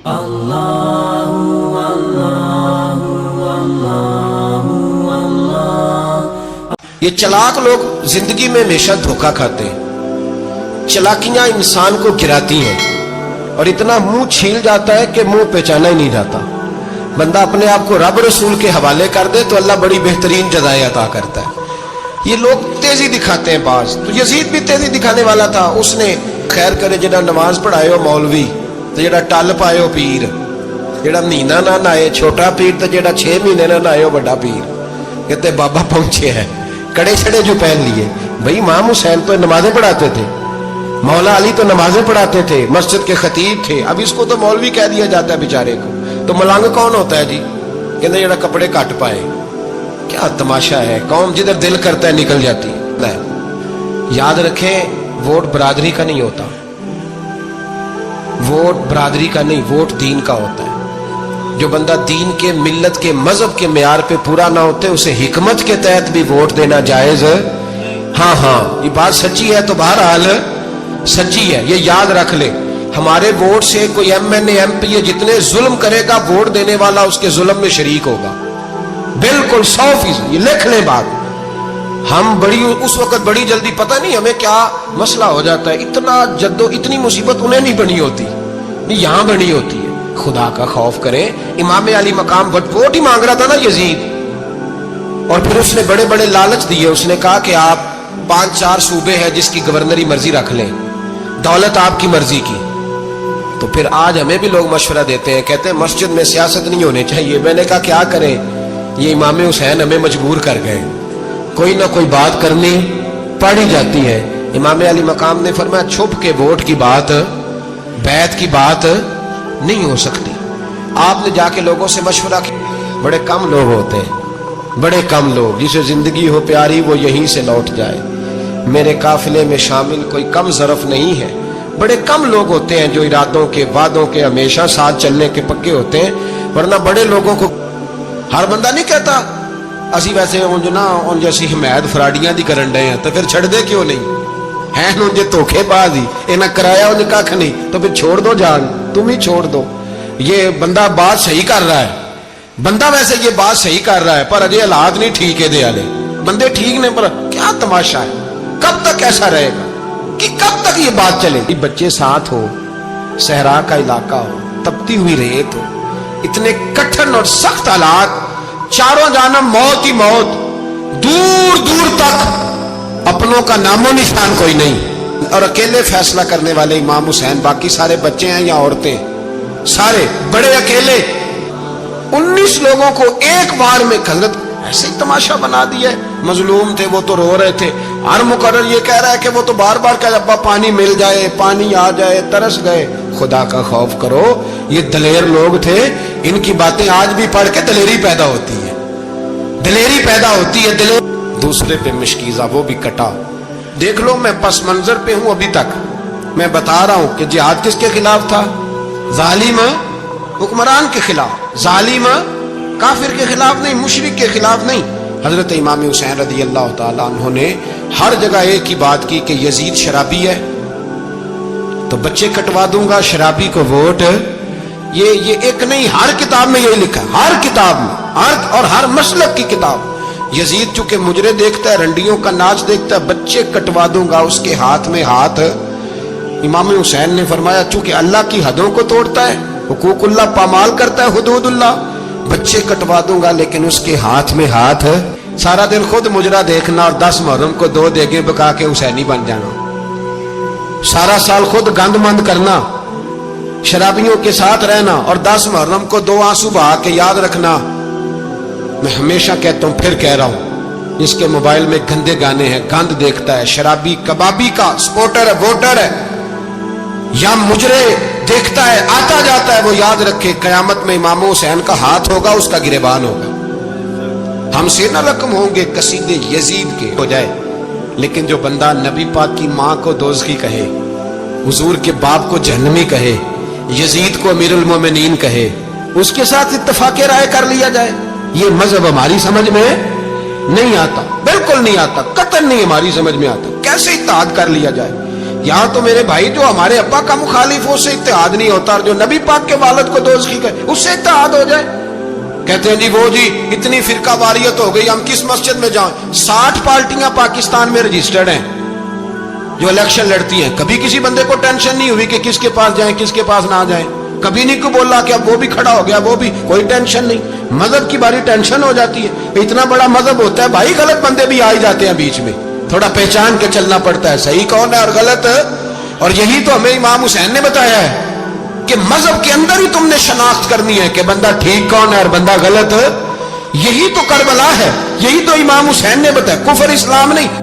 یہ چلاک لوگ زندگی میں ہمیشہ دھوکہ کھاتے ہیں، چلاکیاں انسان کو گراتی ہیں اور اتنا منہ چھیل جاتا ہے کہ منہ پہچانا ہی نہیں جاتا۔ بندہ اپنے آپ کو رب رسول کے حوالے کر دے تو اللہ بڑی بہترین جزائیں عطا کرتا ہے۔ یہ لوگ تیزی دکھاتے ہیں بعض، تو یزید بھی تیزی دکھانے والا تھا۔ اس نے خیر کرے جڑا نماز پڑھائے ہو مولوی تو جڑا ٹل پائے ہو پیر، جڑا مہینہ نہ نہائے چھوٹا پیر تو جڑا 6 مہینے نہ نہائے ہو بڑا پیر، کہتے بابا پہنچے ہیں۔ کڑے چھڑے جو پہن لیے، بھئی امام حسین تو نمازیں پڑھاتے تھے، مولا علی تو نمازیں پڑھاتے تھے، مسجد کے خطیب تھے، اب اس کو تو مولوی کہہ دیا جاتا ہے بیچارے کو۔ تو ملنگ کون ہوتا ہے جی؟ کہتے جڑا کپڑے کٹ پائے۔ کیا تماشا ہے، قوم جدھر دل کرتا ہے نکل جاتی ہے۔ یاد رکھیں، ووٹ برادری کا نہیں ہوتا، ووٹ برادری کا نہیں، ووٹ دین کا ہوتا ہے۔ جو بندہ دین کے، ملت کے، مذہب کے معیار پہ پورا نہ ہوتے اسے حکمت کے تحت بھی ووٹ دینا جائز ہے۔ ہاں یہ بات سچی ہے تو بہرحال سچی ہے، یہ یاد رکھ لے۔ ہمارے ووٹ سے کوئی M N A M P جتنے ظلم کرے گا، ووٹ دینے والا اس کے ظلم میں شریک ہوگا، بالکل 100%۔ یہ لکھ لیں بات۔ ہم اس وقت بڑی جلدی، پتہ نہیں ہمیں کیا مسئلہ ہو جاتا ہے، اتنا اتنی مصیبت انہیں نہیں بنی ہوتی، نہیں یہاں بنی ہوتی ہے۔ خدا کا خوف کریں۔ امام علی مقام ووٹ ہی مانگ رہا تھا نا یزید، اور پھر اس نے بڑے بڑے لالچ دیے۔ اس نے کہا کہ آپ 5-4 صوبے ہیں جس کی گورنری مرضی رکھ لیں، دولت آپ کی مرضی کی۔ تو پھر آج ہمیں بھی لوگ مشورہ دیتے ہیں، کہتے ہیں مسجد میں سیاست نہیں ہونی چاہیے۔ میں نے کہا کیا کریں، یہ امام حسین ہمیں مجبور کر گئے، کوئی نہ کوئی بات کرنی پڑ ہی جاتی ہے۔ امام علی مقام نے فرمایا چھپ کے ووٹ کی بات، بیعت کی بات نہیں ہو سکتی۔ آپ نے جا کے لوگوں سے مشورہ کیا، بڑے کم لوگ ہوتے ہیں، بڑے کم لوگ، جسے زندگی ہو پیاری وہ یہیں سے لوٹ جائے۔ میرے قافلے میں شامل کوئی کم ظرف نہیں ہے، بڑے کم لوگ ہوتے ہیں جو ارادوں کے، وعدوں کے ہمیشہ ساتھ چلنے کے پکے ہوتے ہیں، ورنہ بڑے لوگوں کو ہر بندہ نہیں کہتا اسی ویسے ان جیسی حمایت فراڈیاں دی کرن ڈے ہیں تو پھر چھڑ دے کیوں نہیں ہیں، ان جے دھوکے باز ہی انہیں کرایا ان کھ نہیں تو پھر چھوڑ دو، جان تم ہی چھوڑ دو۔ یہ بندہ بات صحیح کر رہا ہے، بندہ ویسے یہ بات صحیح کر رہا ہے پر اجے حالات نہیں ٹھیک ہے، دے والے بندے ٹھیک نہیں، پر کیا تماشا ہے، کب تک ایسا رہے گا کہ کب تک یہ بات چلے گی؟ بچے ساتھ ہو، صحرا کا علاقہ ہو، تپتی ہوئی ریت ہو، اتنے کٹھن اور سخت حالات، چاروں جانب موت ہی موت، دور دور تک اپنوں کا نام و نشان کوئی نہیں، اور اکیلے فیصلہ کرنے والے امام حسین، باقی سارے بچے ہیں یا عورتیں، سارے بڑے اکیلے۔ 19 لوگوں کو ایک بار میں حضرت ایسے ہی تماشا بنا دیا ہے۔ مظلوم تھے وہ تو رو رہے تھے، ہر مقرر یہ کہہ رہا ہے کہ وہ تو بار بار کہہ ابا پانی مل جائے، پانی آ جائے، ترس گئے۔ خدا کا خوف کرو، یہ دلیر لوگ تھے، ان کی باتیں آج بھی پڑھ کے دلیری پیدا ہوتی ہے، دلیری پیدا ہوتی ہے۔ دلیر دوسرے پہ مشکیزہ، وہ بھی کٹا۔ دیکھ لو میں پس منظر پہ ہوں ابھی تک، میں بتا رہا ہوں کہ جہاد کس کے خلاف تھا؟ ظالم حکمران کے خلاف، ظالم کافر کے خلاف نہیں، مشرک کے خلاف نہیں۔ حضرت امام حسین رضی اللہ تعالیٰ عنہ نے ہر جگہ ایک ہی بات کی کہ یزید شرابی ہے تو بچے کٹوا دوں گا، شرابی کو ووٹ۔ یہ ایک نہیں، ہر کتاب میں یہی لکھا ہے، ہر کتاب میں، اور ہر مسلک کی کتاب۔ یزید چونکہ مجرے دیکھتا ہے، رنڈیوں کا ناچ دیکھتا ہے، بچے کٹوا دوں گا، اس کے ہاتھ میں ہاتھ۔ امام حسین نے فرمایا چونکہ اللہ کی حدوں کو توڑتا ہے، حقوق اللہ پامال کرتا ہے، حدود اللہ، بچے کٹوا دوں گا لیکن اس کے ہاتھ میں ہاتھ۔ سارا دن خود مجرا دیکھنا اور 10 محرم کو 2 دیگیں پکا کے حسینی بن جانا، سارا سال خود گند مند کرنا، شرابیوں کے ساتھ رہنا، اور 10 محرم کو 2 آنسو بہا کے یاد رکھنا۔ میں ہمیشہ کہتا ہوں، پھر کہہ رہا ہوں، جس کے موبائل میں گندے گانے ہیں، گند دیکھتا ہے، شرابی کبابی کا سپورٹر ہے، ووٹر ہے، یا مجرے دیکھتا ہے آتا جاتا ہے، وہ یاد رکھے قیامت میں امام حسین کا ہاتھ ہوگا، اس کا گریبان ہوگا۔ ہم سے نہ رقم ہوں گے قصیدے یزید کے ہو جائے، لیکن جو بندہ نبی پاک کی ماں کو دوزخی کہے، حضور کے باپ کو جہنمی کہے، یزید کو امیر المومنین کہے، اس کے ساتھ اتفاق رائے کر لیا جائے، یہ مذہب ہماری سمجھ میں نہیں آتا، بالکل نہیں آتا، قطعاً نہیں ہماری سمجھ میں آتا۔ کیسے اتحاد کر لیا جائے؟ یہاں تو میرے بھائی جو ہمارے ابا کا مخالف ہو، اس سے اتحاد نہیں ہوتا، اور جو نبی پاک کے والد کو دوزخی کہے اس سے اتحاد ہو جائے۔ کہتے ہیں جی وہ جی اتنی فرقہ واریت ہو گئی، ہم کس مسجد میں جائیں؟ 60 پارٹیاں پاکستان میں رجسٹرڈ ہیں جو الیکشن لڑتی ہیں، کبھی کسی بندے کو ٹینشن نہیں ہوئی کہ کس کے پاس جائیں کس کے پاس نہ جائیں، کبھی نہیں کو بولا کہ اب وہ بھی کھڑا ہو گیا وہ بھی، کوئی ٹینشن نہیں۔ مذہب کی باری ٹینشن ہو جاتی ہے، اتنا بڑا مذہب ہوتا ہے بھائی، غلط بندے بھی آ ہی جاتے ہیں بیچ میں، تھوڑا پہچان کے چلنا پڑتا ہے صحیح کون ہے اور غلط ہے۔ اور یہی تو ہمیں امام حسین نے بتایا ہے کہ مذہب کے اندر ہی تم نے شناخت کرنی ہے کہ بندہ ٹھیک کون ہے اور بندہ غلط ہے۔ یہی تو کربلا ہے، یہی تو امام حسین نے بتایا، کفر اسلام نہیں۔